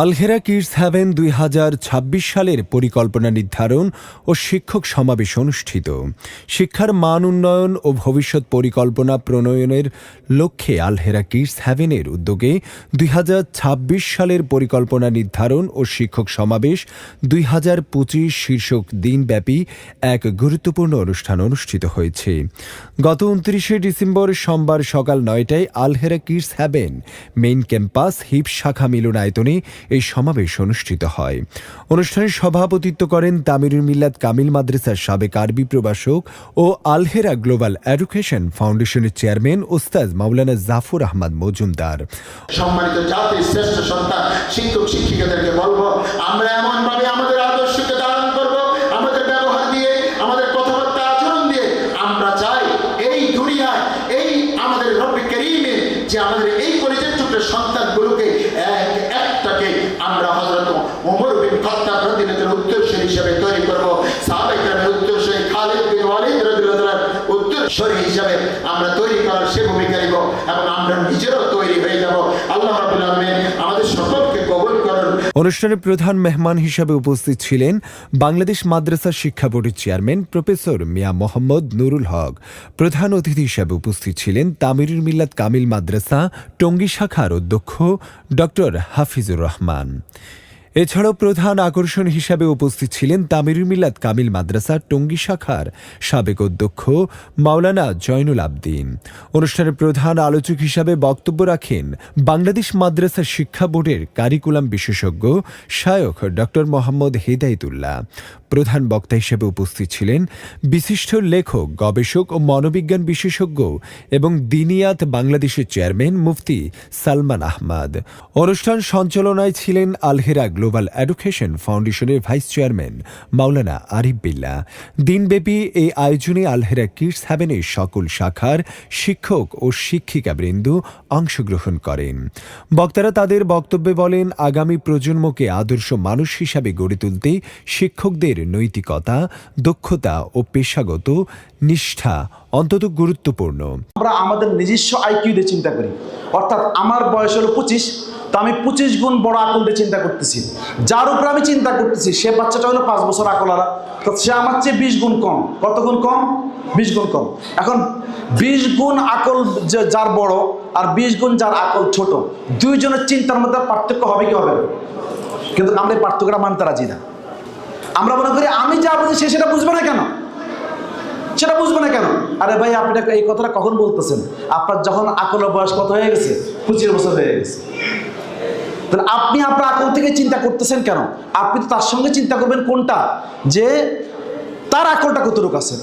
Alhera kids haven ২০২৬ সালের পরিকল্পনা নির্ধারণ ও শিক্ষক সমাবেশ অনুষ্ঠিত। শিক্ষার মান উন্নয়ন ও ভবিষ্যৎ পরিকল্পনা প্রণয়নের লক্ষ্যে আলহেরা কিডস হ্যাভেনের উদ্যোগে ২০২৬ সালের পরিকল্পনা নির্ধারণ ও শিক্ষক সমাবেশ ২০২৫ শীর্ষক দিনব্যাপী এক গুরুত্বপূর্ণ অনুষ্ঠান অনুষ্ঠিত হয়েছে। গত ২৯শে ডিসেম্বর সোমবার সকাল ৯টায় Alhera kids haven main campus হিপ শাখা মিলনায়তনে এই সমাবেশ অনুষ্ঠিত হয়। অনুষ্ঠানে সভাপতিত্ব করেন তামিরুল মিল্লাত কামিল মাদ্রাসার সাবেক আরবি প্রভাষক ও আলহেরা গ্লোবাল এডুকেশন ফাউন্ডেশনের চেয়ারম্যান ওস্তাদ মাওলানা জাফর আহমদ মজুমদার। সম্মানিত জাতির শ্রেষ্ঠ সন্তান শিক্ষক শিক্ষিকাদেরকে বলবো, আমরা এমনভাবে আমাদের আদর্শকে ধারণ করবো, আমাদের ব্যবহার দিয়ে, আমাদের কথাবার্তা আচরণ দিয়ে আমরা চাই এই দুনিয়ায় এই আমাদের রব্বে কারীমের যে আমাদের এই কলিজার টুকরো সন্তানগুলোকে একটাকে আমরা হযরত ওমর বিন খাত্তাব রাদিয়াল্লাহু আনহুর উত্তরসূরি হিসেবে তৈরি করব, সাহাবায়ে কেরামের উত্তরসূরি খালিদ বিন ওয়ালিদ রাদিয়াল্লাহু আনহুর উত্তরসূরি হিসেবে আমরা তৈরি করার সে ভূমিকা নিব এবং আমরা নিজেরাও তৈরি হয়ে যাব। আল্লাহ রাব্বুল আলামিন আমাদের সকলকে কবুল করুন। অনুষ্ঠানে প্রধান মেহমান হিসেবে উপস্থিত ছিলেন বাংলাদেশ মাদ্রাসা শিক্ষা বোর্ডের চেয়ারম্যান প্রফেসর মিয়া মোহাম্মদ নুরুল হক। প্রধান অতিথি হিসেবে উপস্থিত ছিলেন তামিরুল মিল্লাত কামিল মাদ্রাসা টঙ্গী শাখার অধ্যক্ষ ডক্টর হাফিজুর রহমান। এছাড়াও প্রধান আকর্ষণ হিসাবে উপস্থিত ছিলেন তামিরুল মিল্লাত কামিল মাদ্রাসা টঙ্গী শাখার সাবেক অধ্যক্ষ মাওলানা জয়নুল আবদিন। অনুষ্ঠানে প্রধান আলোচক হিসাবে বক্তব্য রাখেন বাংলাদেশ মাদ্রাসা শিক্ষা বোর্ডের কারিকুলাম বিশেষজ্ঞ শায়খ ডক্টর মোহাম্মদ হেদায়েতুল্লাহ। প্রধান বক্তা হিসেবে উপস্থিত ছিলেন বিশিষ্ট লেখক, গবেষক ও মনোবিজ্ঞান বিশেষজ্ঞ এবং দিনিয়াত বাংলাদেশের চেয়ারম্যান মুফতি সালমান আহমদ। অনুষ্ঠান সঞ্চালনায় ছিলেন আলহেরা গ্লোবাল এডুকেশন ফাউন্ডেশনের ভাইস চেয়ারম্যান মাওলানা আরিফ বিল্লাহ। দিনব্যাপী এই আয়োজনে আলহেরা কিডস হ্যাভেনের সকল শাখার শিক্ষক ও শিক্ষিকাবৃন্দ অংশগ্রহণ করেন। বক্তারা তাদের বক্তব্যে বলেন, আগামী প্রজন্মকে আদর্শ মানুষ হিসাবে গড়ে তুলতে শিক্ষকদের নৈতিকতা, দক্ষতা ও পেশাগত নিষ্ঠা অত্যন্ত গুরুত্বপূর্ণ। আমরা আমাদের নিজস্ব আইকিউ দিয়ে চিন্তা করি, অর্থাৎ আমার বয়স হলো 25, তো আমি 25 গুণ বড় আকল দিয়ে চিন্তা করতেছি। যার উপরে আমি চিন্তা করতেছি সে বাচ্চাটা হলো 5 বছর আকলারা, তো সে আমার চেয়ে 20 গুণ কম। কত গুণ কম? 20 গুণ কম। এখন 20 গুণ আকল যার বড় আর 20 গুণ যার আকল ছোট, দুইজনের চিন্তার মধ্যে পার্থক্য হবে কি হবে? কিন্তু আমরা এই পার্থক্যটা মানতে রাজি না। আমরা মনে করি আমি যা বুঝি সে সেটা বুঝবে না কেন, সেটা বুঝবে না কেন? আরে ভাই, আপনি এই কথাটা কখন বলতেছেন? আপনার যখন আকলের বয়স কত হয়ে গেছে? 25 বছর হয়ে গেছে। তাহলে আপনি আপনার আকল থেকে চিন্তা করতেছেন কেন? আপনি তো তার সঙ্গে চিন্তা করবেন কোনটা, যে তার আকলটা কতটুকু আছে।